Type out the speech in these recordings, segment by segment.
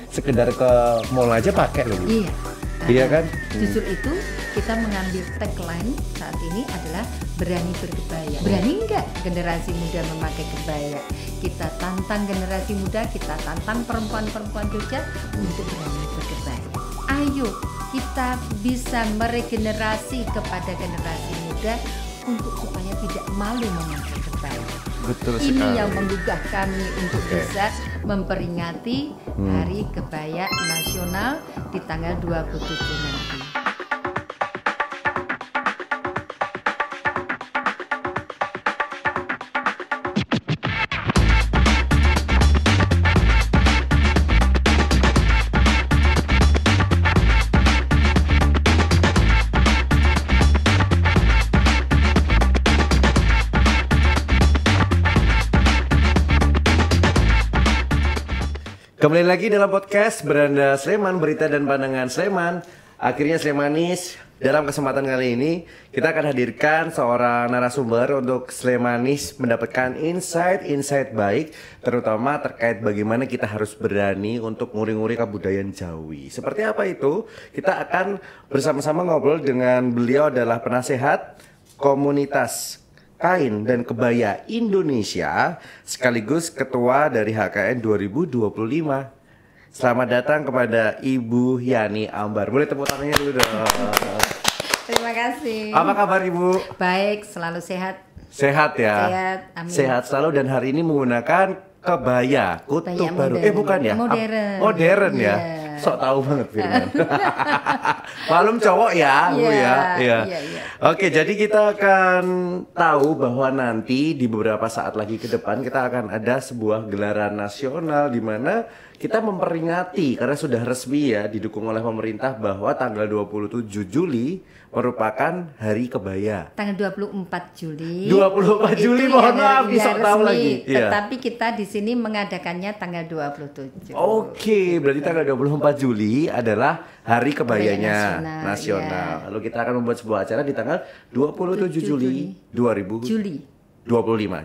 sekedar ke mall aja pakai loh. Iya. Iya kan? Justru itu kita mengambil tagline saat ini adalah berani berkebaya. Berani enggak generasi muda memakai kebaya? Kita tantang generasi muda, kita tantang perempuan-perempuan Jogja untuk berani berkebaya. Ayo kita bisa meregenerasi kepada generasi muda untuk supaya tidak malu memakai kebaya. Betul Ini sekali. yang menggugah kami untuk bisa memperingati Hari Kebaya Nasional di tanggal 27 nanti. Kembali lagi dalam podcast Beranda Sleman, berita dan pandangan Sleman. Akhirnya Slemanis, dalam kesempatan kali ini kita akan hadirkan seorang narasumber untuk Slemanis mendapatkan insight baik, terutama terkait bagaimana kita harus berani untuk nguri-nguri kebudayaan Jawi. Seperti apa itu? Kita akan bersama-sama ngobrol dengan beliau, adalah penasehat komunitas Kain dan Kebaya Indonesia sekaligus ketua dari HKN 2025. Selamat datang kepada Ibu Yani Ambar. Boleh tepuk tangannya dulu dong. Terima kasih. Apa kabar Ibu? Baik, selalu sehat. Sehat ya? Sehat, amin. Sehat selalu, dan hari ini menggunakan kebaya kutub Kebaya baru. modern. Bukan ya? Modern. Modern ya? Iya. Sok tahu banget Firman. Malum cowok ya, Bu ya. Iya. Oke, jadi kita akan tahu bahwa nanti di beberapa saat lagi ke depan kita akan ada sebuah gelaran nasional di mana kita memperingati, karena sudah resmi ya didukung oleh pemerintah, bahwa tanggal 27 Juli merupakan Hari Kebaya. Tanggal 24 Juli. 24 Juli, itu mohon ya maaf, nggak bisa tahu resmi, lagi. Iya. Tetapi kita di sini mengadakannya tanggal 27. Oke, berarti tanggal 24 Juli adalah Hari Kebayanya Kebaya Nasional. nasional, ya. Lalu kita akan membuat sebuah acara di tanggal 27 Juli 2025.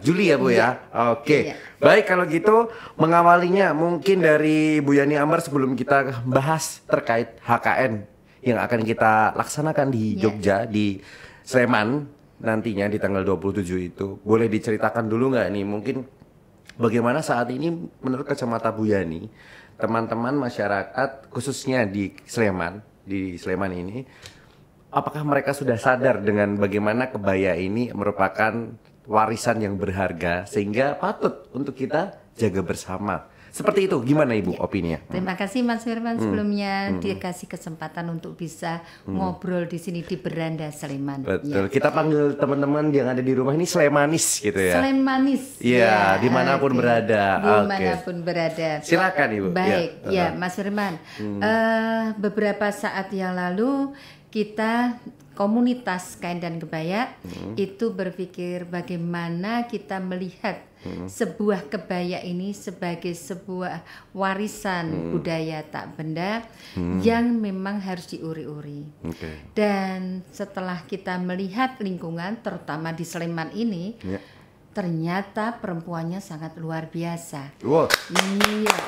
Juli ya Bu ya. Oke. Iya. Baik, kalau gitu mengawalinya mungkin dari Bu Yani Ambar sebelum kita bahas terkait HKN yang akan kita laksanakan di Jogja, di Sleman nantinya di tanggal 27 itu. Boleh diceritakan dulu nggak nih mungkin bagaimana saat ini menurut kacamata Bu Yani, teman-teman masyarakat khususnya di Sleman ini, apakah mereka sudah sadar dengan bagaimana kebaya ini merupakan warisan yang berharga sehingga patut untuk kita jaga bersama? Seperti itu, gimana Ibu opininya? Terima kasih Mas Firman sebelumnya dikasih kesempatan untuk bisa ngobrol di sini di Beranda Sleman. Betul. Ya. Kita panggil teman-teman yang ada di rumah ini Slemanis gitu ya. Slemanis. Iya, dimanapun berada. Dimanapun berada. Silakan Ibu. Baik, ya Mas Firman. Beberapa saat yang lalu kita komunitas kain dan kebaya itu berpikir bagaimana kita melihat sebuah kebaya ini sebagai sebuah warisan budaya tak benda yang memang harus diuri-uri. Dan setelah kita melihat lingkungan terutama di Sleman ini, ternyata perempuannya sangat luar biasa. Wow. Iya,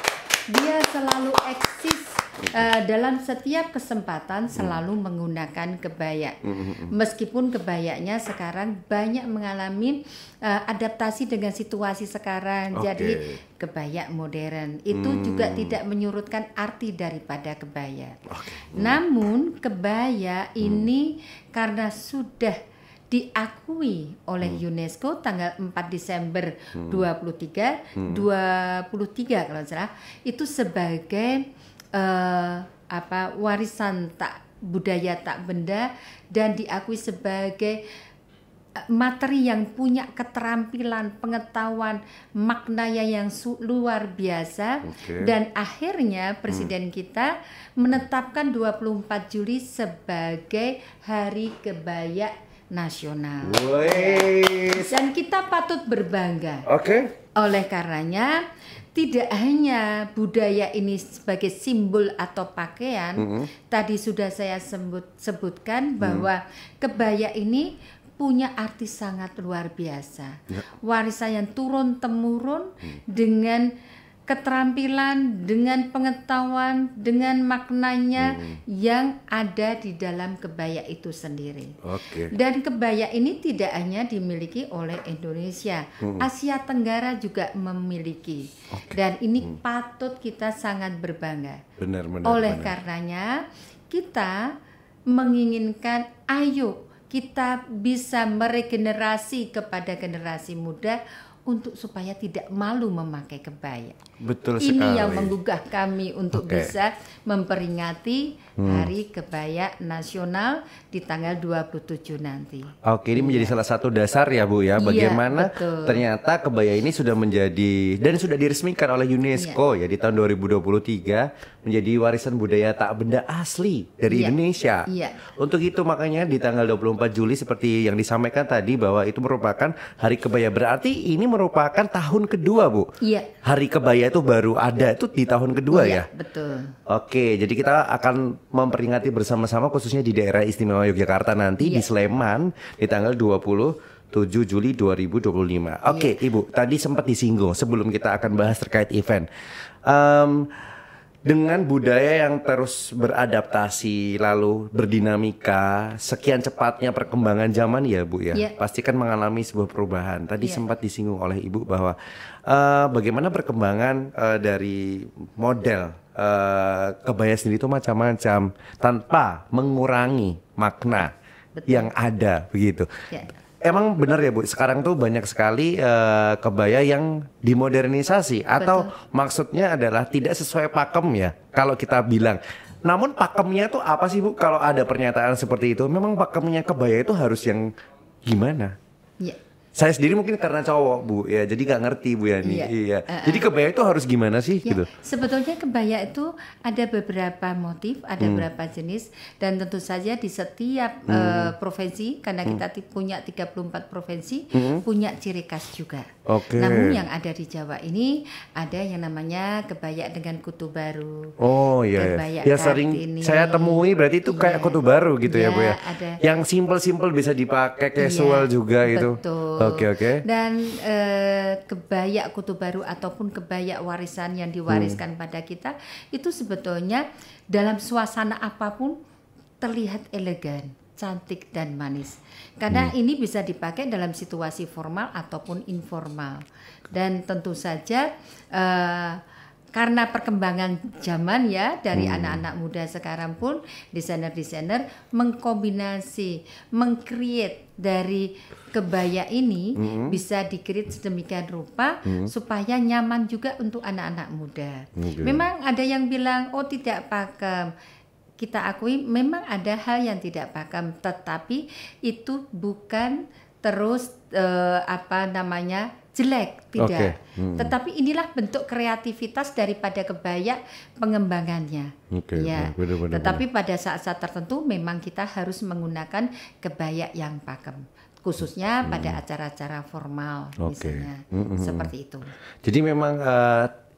dia selalu eksis dalam setiap kesempatan selalu menggunakan kebaya. Meskipun kebayanya sekarang banyak mengalami adaptasi dengan situasi sekarang. Jadi kebaya modern itu juga tidak menyurutkan arti daripada kebaya. Namun kebaya ini karena sudah diakui oleh UNESCO tanggal 4 Desember 23 kalau salah, itu sebagai warisan budaya tak benda dan diakui sebagai materi yang punya keterampilan, pengetahuan, maknanya yang luar biasa. Dan akhirnya Presiden kita menetapkan 24 Juli sebagai Hari Kebaya Nasional. Dan kita patut berbangga. Oleh karenanya tidak hanya budaya ini sebagai simbol atau pakaian, tadi sudah saya sebutkan bahwa kebaya ini punya arti sangat luar biasa. Warisan yang turun-temurun dengan keterampilan, dengan pengetahuan, dengan maknanya yang ada di dalam kebaya itu sendiri. Dan kebaya ini tidak hanya dimiliki oleh Indonesia, Asia Tenggara juga memiliki. Dan ini patut kita sangat berbangga. Oleh karenanya kita menginginkan ayo kita bisa meregenerasi kepada generasi muda untuk supaya tidak malu memakai kebaya. Betul sekali. Ini yang menggugah kami untuk bisa memperingati Hari Kebaya Nasional di tanggal 27 nanti. Ini menjadi salah satu dasar ya Bu ya, bagaimana ternyata kebaya ini sudah menjadi dan sudah diresmikan oleh UNESCO ya di tahun 2023 menjadi warisan budaya tak benda asli dari Indonesia. Untuk itu makanya di tanggal 24 Juli seperti yang disampaikan tadi bahwa itu merupakan Hari Kebaya, berarti ini merupakan tahun kedua Bu. Hari Kebaya itu baru ada itu di tahun kedua ya. Betul. Jadi kita akan memperingati bersama-sama khususnya di daerah istimewa Yogyakarta nanti di Sleman di tanggal 27 Juli 2025. Ibu tadi sempat disinggung sebelum kita akan bahas terkait event. Dengan budaya yang terus beradaptasi lalu berdinamika, sekian cepatnya perkembangan zaman ya Bu ya, pasti kan mengalami sebuah perubahan. Tadi sempat disinggung oleh Ibu bahwa bagaimana perkembangan dari model kebaya sendiri itu macam-macam tanpa mengurangi makna yang ada begitu. Emang benar ya Bu, sekarang tuh banyak sekali kebaya yang dimodernisasi atau maksudnya adalah tidak sesuai pakem ya kalau kita bilang. Namun pakemnya tuh apa sih Bu kalau ada pernyataan seperti itu? Memang pakemnya kebaya itu harus yang gimana? Saya sendiri mungkin karena cowok Bu ya, jadi gak ngerti Bu Yani. Jadi kebaya itu harus gimana sih gitu? Sebetulnya kebaya itu ada beberapa motif, ada beberapa jenis, dan tentu saja di setiap provinsi karena kita punya 34 provinsi punya ciri khas juga. Namun yang ada di Jawa ini ada yang namanya kebaya dengan kutu baru. Kebaya ya sering saya temui berarti itu kayak kutu baru gitu ya Bu ya. Ada. Yang simple-simple bisa dipakai casual juga itu. Dan kebaya kutu baru ataupun kebaya warisan yang diwariskan pada kita itu sebetulnya dalam suasana apapun terlihat elegan, cantik dan manis. Karena ini bisa dipakai dalam situasi formal ataupun informal. Dan tentu saja karena perkembangan zaman ya dari anak-anak muda sekarang pun desainer-desainer mengkombinasi, mengcreate dari kebaya ini bisa di-create sedemikian rupa supaya nyaman juga untuk anak-anak muda. Memang ada yang bilang oh tidak pakem. Kita akui memang ada hal yang tidak pakem, tetapi itu bukan terus jelek, tidak. Tetapi inilah bentuk kreativitas daripada kebaya pengembangannya. Tetapi pada saat-saat tertentu memang kita harus menggunakan kebaya yang pakem, khususnya pada acara-acara formal misalnya, seperti itu. Jadi memang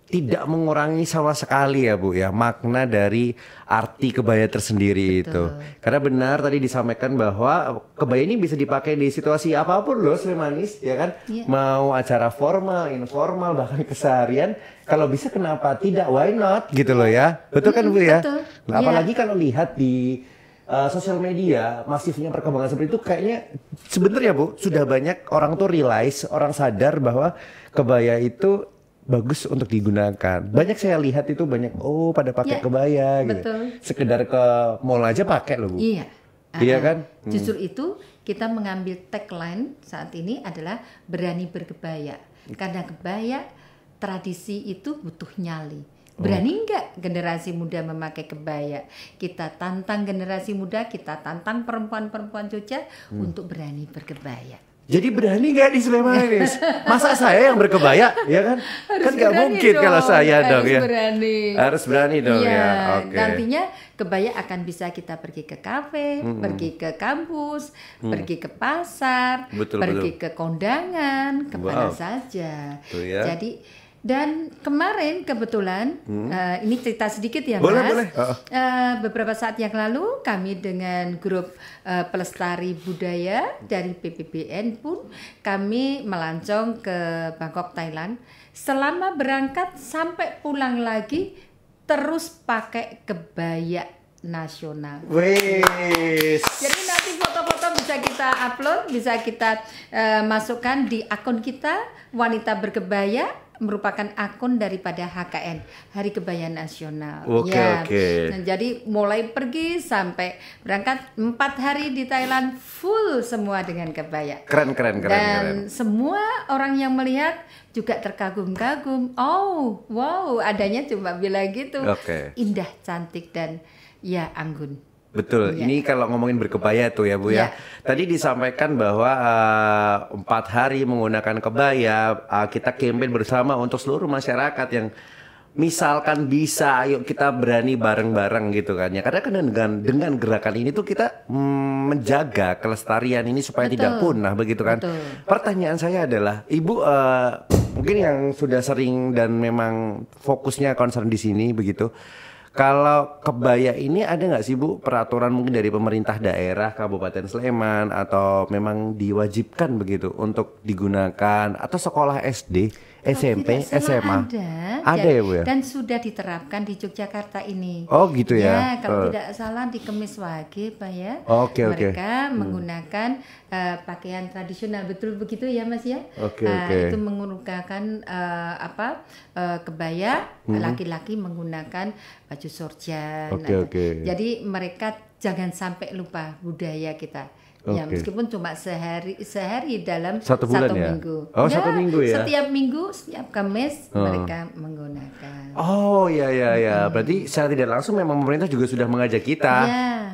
tidak mengurangi sama sekali ya Bu ya makna dari arti kebaya tersendiri itu. Karena benar tadi disampaikan bahwa kebaya ini bisa dipakai di situasi apapun loh Slemanis ya kan. Mau acara formal, informal bahkan keseharian, kalau bisa kenapa tidak, why not gitu loh ya. Betul kan Bu ya? Nah, apalagi kalau lihat di sosial media masifnya perkembangan seperti itu, kayaknya sebenarnya Bu sudah banyak orang tuh realize, orang sadar bahwa kebaya itu bagus untuk digunakan. Banyak saya lihat itu banyak pada pakai kebaya gitu. Sekedar ke mall aja pakai loh Bu. Iya kan? Justru itu kita mengambil tagline saat ini adalah berani berkebaya. Karena kebaya tradisi itu butuh nyali. Berani nggak generasi muda memakai kebaya? Kita tantang generasi muda, kita tantang perempuan-perempuan Jogja untuk berani berkebaya. Jadi berani gak di Slemanis? Masa saya yang berkebaya, ya kan? Kan gak mungkin dong, kalau saya dong ya. Harus berani dong ya. Nantinya kebaya akan bisa kita pergi ke kafe, pergi ke kampus, pergi ke pasar, pergi ke kondangan, kemana saja. Jadi dan kemarin kebetulan ini cerita sedikit ya Mas. Boleh. Beberapa saat yang lalu kami dengan grup pelestari budaya dari PPBN pun kami melancong ke Bangkok, Thailand selama berangkat sampai pulang lagi terus pakai kebaya nasional. Wes. Jadi nanti foto-foto bisa kita upload, bisa kita masukkan di akun kita. Wanita Berkebaya merupakan akun daripada HKN, Hari Kebaya Nasional. Oke. Nah, jadi mulai pergi sampai berangkat 4 hari di Thailand full semua dengan kebaya. Keren. Semua orang yang melihat juga terkagum-kagum. Oh, wow, adanya cuma bilang gitu. Indah, cantik dan ya anggun. Betul, ini kalau ngomongin berkebaya tuh ya Bu ya. Tadi disampaikan bahwa 4 hari menggunakan kebaya, kita campaign bersama untuk seluruh masyarakat yang misalkan bisa, ayo kita berani bareng-bareng gitu kan ya. Karena kan dengan gerakan ini tuh kita menjaga kelestarian ini supaya tidak punah begitu kan. Pertanyaan saya adalah, Ibu mungkin yang sudah sering dan memang fokusnya concern di sini begitu. Kalau kebaya ini ada nggak sih Bu peraturan mungkin dari pemerintah daerah Kabupaten Sleman atau memang diwajibkan begitu untuk digunakan atau sekolah SD, SMP, SMA? Ada ya Bu ya? Dan sudah diterapkan di Yogyakarta ini. Oh gitu ya? Kalau tidak salah di Kemis Wage Pak ya. Mereka menggunakan pakaian tradisional, betul begitu ya Mas ya? Itu menggunakan kebaya, laki-laki menggunakan baju sorjan. Jadi mereka jangan sampai lupa budaya kita. Ya meskipun cuma sehari dalam satu minggu. Satu minggu ya. Setiap minggu, setiap Kamis mereka menggunakan. Ya. Berarti secara tidak langsung memang pemerintah juga sudah mengajak kita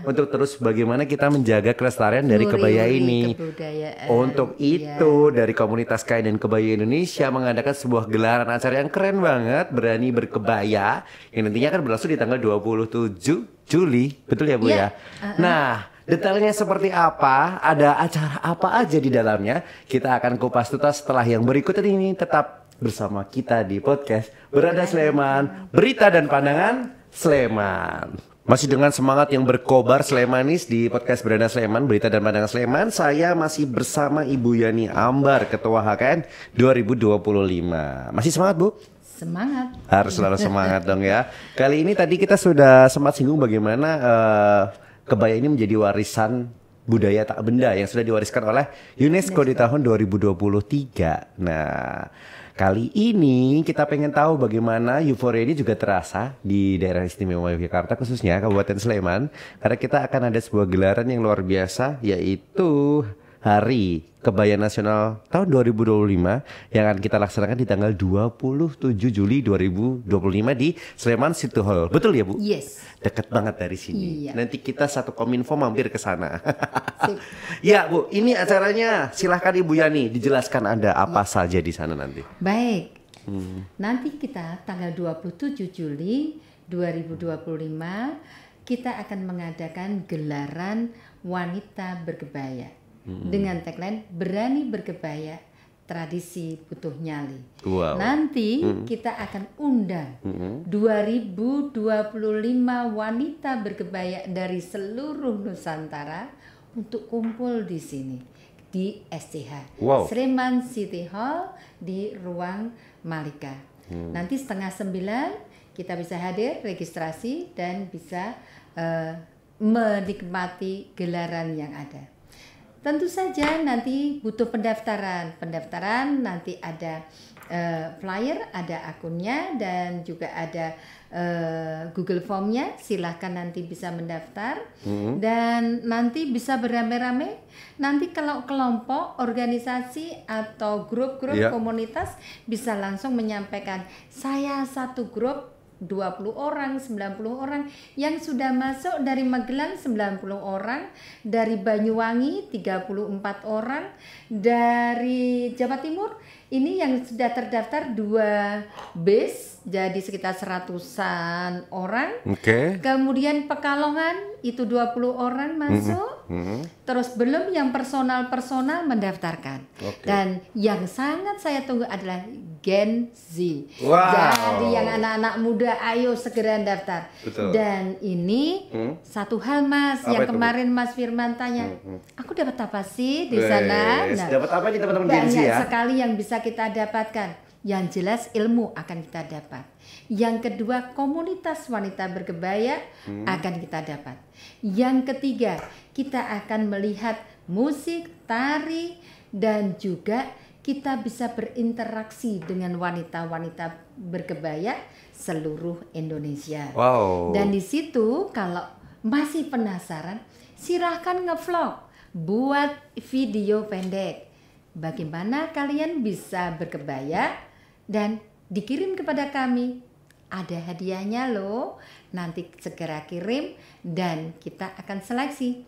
untuk terus bagaimana kita menjaga kelestarian dari kebaya ini. Untuk itu dari komunitas kain dan kebaya Indonesia mengadakan sebuah gelaran acara yang keren banget, Berani Berkebaya, yang nantinya akan berlangsung di tanggal 27 Juli. Betul ya Bu ya? Nah, detailnya seperti apa, ada acara apa aja di dalamnya, kita akan kupas tuntas setelah yang berikut ini. Tetap bersama kita di podcast Beranda Sleman, berita dan pandangan Sleman. Masih dengan semangat yang berkobar Slemanis di podcast Beranda Sleman, berita dan pandangan Sleman. Saya masih bersama Ibu Yani Ambar, Ketua HKN 2025. Masih semangat Bu? Semangat. Harus selalu semangat dong ya. Kali ini tadi kita sudah sempat singgung bagaimana kebaya ini menjadi warisan budaya tak benda yang sudah diwariskan oleh UNESCO di tahun 2023. Nah, kali ini kita pengen tahu bagaimana euforia ini juga terasa di daerah istimewa Yogyakarta, khususnya Kabupaten Sleman. Karena kita akan ada sebuah gelaran yang luar biasa, yaitu Hari Kebaya Nasional tahun 2025 yang akan kita laksanakan di tanggal 27 Juli 2025 di Sleman City Hall. Betul ya Bu? Yes. Dekat banget dari sini. Nanti kita satu kominfo mampir ke sana. Ya Bu, ini acaranya. Silahkan Ibu Yani dijelaskan ada apa saja di sana nanti. Baik. Nanti kita tanggal 27 Juli 2025 kita akan mengadakan gelaran wanita berkebaya. Dengan tagline Berani Berkebaya, Tradisi Butuh Nyali. Nanti kita akan undang 2025 wanita berkebaya dari seluruh Nusantara untuk kumpul di sini di SCH Sleman City Hall di ruang Malika. Nanti 8:30 kita bisa hadir registrasi dan bisa menikmati gelaran yang ada. Tentu saja nanti butuh pendaftaran. Pendaftaran nanti ada flyer, ada akunnya dan juga ada Google Formnya. Silahkan nanti bisa mendaftar dan nanti bisa beramai-ramai. Nanti kalau kelompok, organisasi atau grup-grup komunitas bisa langsung menyampaikan, saya satu grup 20 orang, 90 orang, yang sudah masuk dari Magelang 90 orang, dari Banyuwangi 34 orang, dari Jawa Timur ini yang sudah terdaftar 2 base, jadi sekitar 100-an orang. Kemudian Pekalongan itu 20 orang masuk. Terus belum yang personal mendaftarkan. Dan yang sangat saya tunggu adalah Gen Z. Jadi yang anak-anak muda ayo segera daftar. Dan ini satu hal Mas, apa yang kemarin Mas Firman tanya, aku dapat apa sih di sana? Dapat apa nih teman-teman Gen Z ya? Banyak sekali yang bisa kita dapatkan. Yang jelas ilmu akan kita dapat. Yang kedua, komunitas wanita berkebaya akan kita dapat. Yang ketiga, kita akan melihat musik, tari, dan juga kita bisa berinteraksi dengan wanita-wanita berkebaya seluruh Indonesia. Wow. Dan di situ kalau masih penasaran, silahkan ngevlog, buat video pendek. Bagaimana kalian bisa berkebaya dan dikirim kepada kami. Ada hadiahnya loh. Nanti segera kirim dan kita akan seleksi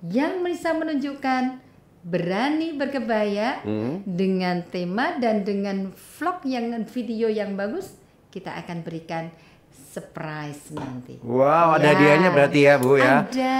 yang bisa menunjukkan berani berkebaya dengan tema dan dengan vlog video yang bagus. Kita akan berikan surprise nanti. Wow, ada hadiahnya berarti ya Bu ya. Ada.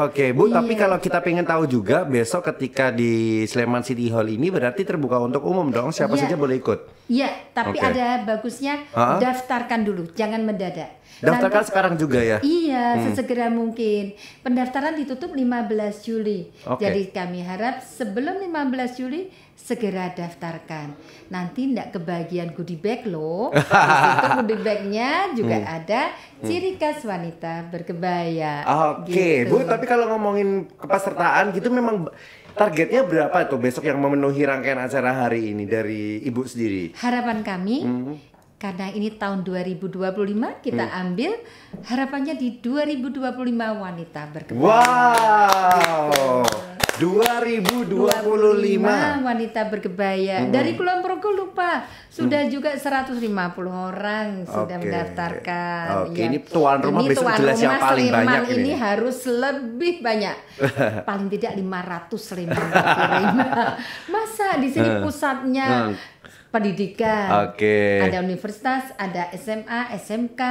Oke Bu, tapi kalau kita pengen tahu juga besok ketika di Sleman City Hall ini berarti terbuka untuk umum dong, siapa saja boleh ikut? Iya, tapi ada bagusnya daftarkan dulu, jangan mendadak. Daftarkan sekarang juga ya? Iya, sesegera mungkin. Pendaftaran ditutup 15 Juli. Jadi kami harap sebelum 15 Juli segera daftarkan. Nanti enggak kebagian goodie bag loh. Di situ goodie bagnya juga ada ciri khas wanita berkebaya. Oke, gitu. Bu, tapi kalau ngomongin kepesertaan gitu memang targetnya berapa tuh besok yang memenuhi rangkaian acara hari ini dari Ibu sendiri? Harapan kami karena ini tahun 2025 kita ambil harapannya di 2025 wanita berkebaya. Wow. 2025 wanita berkebaya dari Kulon Progo lupa sudah juga 150 orang sudah mendaftarkan. Oke, ini tuan rumah besok jelas yang paling Sleman banyak ini harus lebih banyak. Paling tidak 500 Sleman kirim. Masa di sini pusatnya pendidikan, ada universitas, ada SMA, SMK,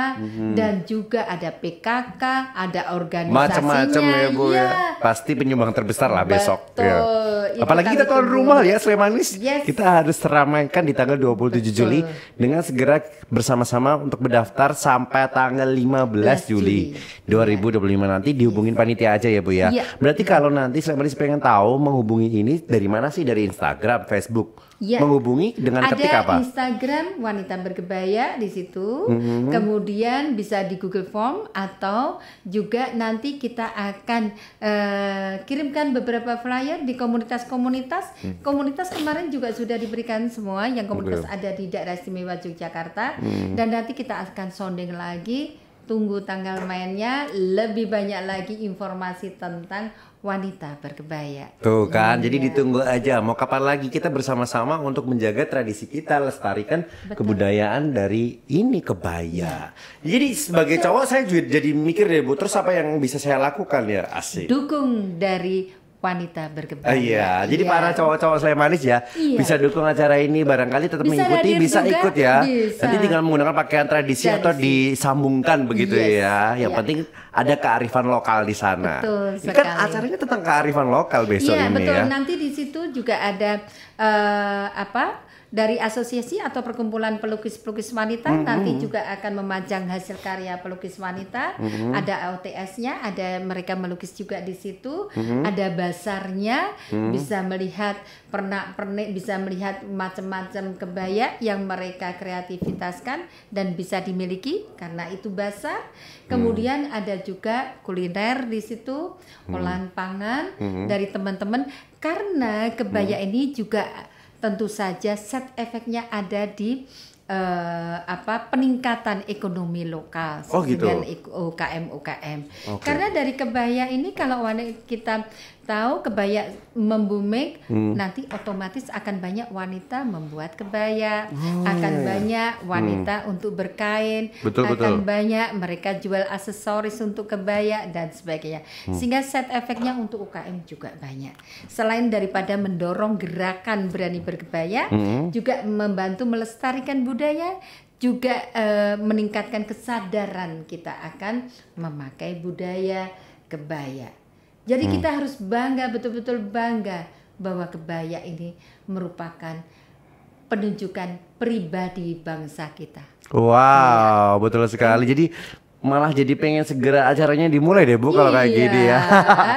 dan juga ada PKK, ada organisasinya. Macam-macam ya Bu ya. Pasti penyumbang terbesar lah besok. Ya. Itu Apalagi kita tuan rumah ya Slemanis. Kita harus teramaikan di tanggal 27 Juli dengan segera bersama-sama untuk mendaftar sampai tanggal 15 Juli 2025 nanti dihubungin panitia aja ya Bu ya. Berarti kalau nanti Slemanis pengen tahu menghubungi ini dari mana sih? Dari Instagram, Facebook? Menghubungi dengan ketik apa? Ada Instagram wanita berkebaya di situ. Kemudian bisa di Google Form atau juga nanti kita akan kirimkan beberapa flyer di komunitas-komunitas. Komunitas kemarin juga sudah diberikan semua yang komunitas ada di Daerah Istimewa Yogyakarta. Dan nanti kita akan sounding lagi. Tunggu tanggal mainnya, lebih banyak lagi informasi tentang wanita berkebaya. Tuh kan, jadi ditunggu aja. Mau kapan lagi kita bersama-sama untuk menjaga tradisi kita, lestarikan kebudayaan dari ini kebaya. Jadi sebagai cowok saya juga jadi mikir deh Bu, terus apa yang bisa saya lakukan ya? Asik. Dukung dari wanita berkebaya. Iya, jadi para cowok-cowok Slemanis ya bisa dukung acara ini, barangkali tetap mengikuti, bisa juga, ikut ya. Nanti tinggal menggunakan pakaian tradisi atau disambungkan begitu ya. Yang penting ada kearifan lokal di sana. Betul sekali. Kan acaranya tentang kearifan lokal besok ini betul. ya. Nanti di situ juga ada dari asosiasi atau perkumpulan pelukis-pelukis wanita nanti juga akan memajang hasil karya pelukis wanita. Ada OTS-nya, ada mereka melukis juga di situ. Ada basarnya, bisa melihat pernak-pernik, bisa melihat macam-macam kebaya yang mereka kreativitaskan dan bisa dimiliki karena itu basar. Kemudian ada juga kuliner di situ, olahan pangan dari teman-teman karena kebaya ini juga tentu saja set efeknya ada di peningkatan ekonomi lokal dengan UKM. Karena dari kebaya ini kalau kita tahu kebaya membuming, nanti otomatis akan banyak wanita membuat kebaya, akan banyak wanita untuk berkain, akan banyak mereka jual aksesoris untuk kebaya dan sebagainya. Sehingga set efeknya untuk UKM juga banyak. Selain daripada mendorong gerakan berani berkebaya, juga membantu melestarikan budaya, juga meningkatkan kesadaran kita akan memakai budaya kebaya. Jadi kita harus bangga, betul-betul bangga bahwa kebaya ini merupakan penunjukan pribadi bangsa kita. Wow, betul sekali. Jadi malah jadi pengen segera acaranya dimulai deh Bu kalau kayak gini ya.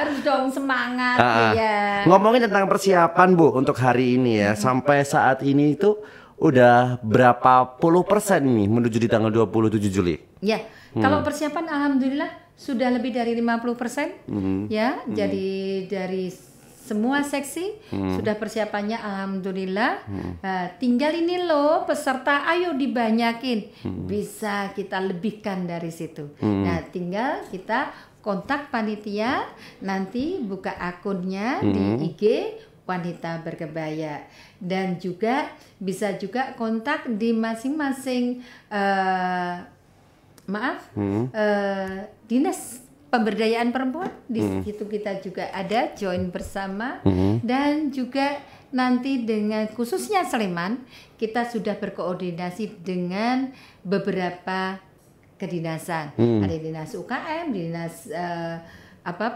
Harus dong semangat ya. Ngomongin tentang persiapan Bu untuk hari ini ya, sampai saat ini itu udah berapa puluh persen nih menuju di tanggal 27 Juli? Ya, kalau persiapan alhamdulillah sudah lebih dari 50%. Ya, jadi dari semua seksi sudah persiapannya alhamdulillah. Tinggal ini loh peserta, ayo dibanyakin, bisa kita lebihkan dari situ. Nah, tinggal kita kontak panitia, nanti buka akunnya di IG Wanita Berkebaya, dan juga bisa juga kontak di masing-masing dinas pemberdayaan perempuan. Di situ kita juga ada join bersama. Dan juga nanti dengan khususnya Sleman, kita sudah berkoordinasi dengan beberapa kedinasan. Ada dinas UKM, dinas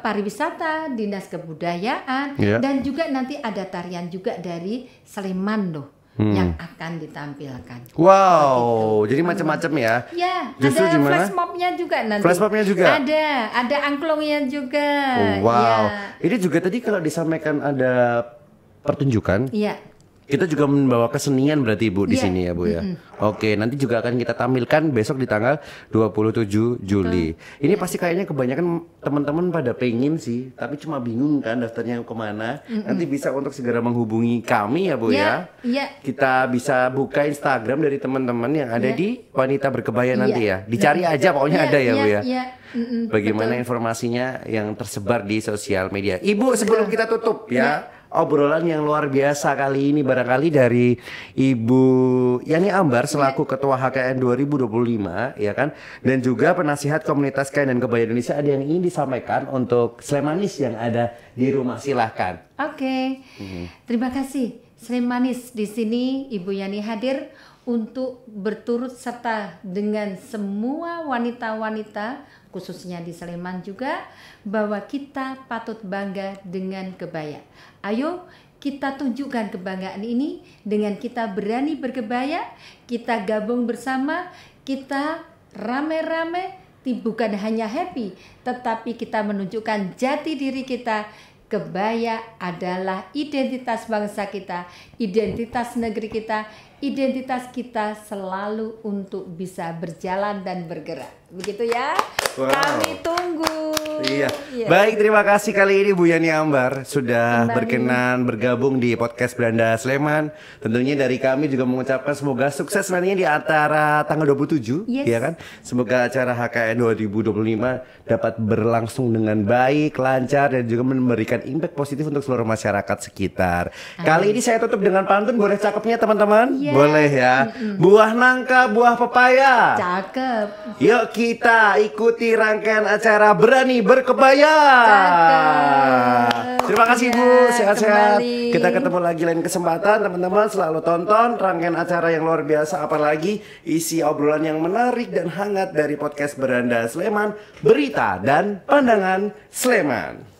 pariwisata, dinas kebudayaan, dan juga nanti ada tarian juga dari Sleman loh yang akan ditampilkan. Wow, jadi macam-macam ya? Ya, justru ada gimana? flash mobnya juga nanti. Flash mobnya juga? Ada angklungnya juga. Wow, Ya. ini juga tadi kalau disampaikan ada pertunjukan. Iya. Kita juga membawa kesenian berarti Ibu di Iya. sini ya Bu ya. Oke, nanti juga akan kita tampilkan besok di tanggal 27 Juli. Ini pasti kayaknya kebanyakan teman-teman pada pengen sih, tapi cuma bingung kan daftarnya kemana. Nanti bisa untuk segera menghubungi kami ya Bu ya. Iya. Kita bisa buka Instagram dari teman-teman yang ada di Wanita Berkebaya nanti ya. Iya. Dicari aja pokoknya ada ya Bu ya. Iya. Bagaimana informasinya yang tersebar di sosial media. Ibu, sebelum kita tutup ya, obrolan yang luar biasa kali ini barangkali dari Ibu Yani Ambar selaku Ketua HKN 2025 ya kan, dan juga penasihat komunitas kain dan kebaya Indonesia, ada yang ingin disampaikan untuk Slemanis yang ada di rumah, silahkan. Oke. Terima kasih Slemanis, di sini Ibu Yani hadir untuk berturut serta dengan semua wanita-wanita khususnya di Sleman juga, bahwa kita patut bangga dengan kebaya. Ayo kita tunjukkan kebanggaan ini dengan kita berani berkebaya, kita gabung bersama, kita rame-rame, bukan hanya happy, tetapi kita menunjukkan jati diri kita. Kebaya adalah identitas bangsa kita, identitas negeri kita, identitas kita selalu untuk bisa berjalan dan bergerak. Begitu ya. Wow. Kami tunggu. Iya. Baik, terima kasih kali ini Bu Yani Ambar sudah berkenan bergabung di podcast Beranda Sleman. Tentunya dari kami juga mengucapkan semoga sukses nantinya di antara tanggal 27 ya kan. Semoga acara HKN 2025 dapat berlangsung dengan baik, lancar, dan juga memberikan impact positif untuk seluruh masyarakat sekitar. Kali ini saya tutup dengan pantun, boleh cakepnya teman-teman? Boleh ya. Buah nangka, buah pepaya. Cakep. Yuk kita ikuti rangkaian acara Berani Berkebaya. Terima kasih Bu, sehat-sehat. Kita ketemu lagi lain kesempatan teman-teman. Selalu tonton rangkaian acara yang luar biasa, apalagi isi obrolan yang menarik dan hangat dari podcast Beranda Sleman, berita dan pandangan Sleman.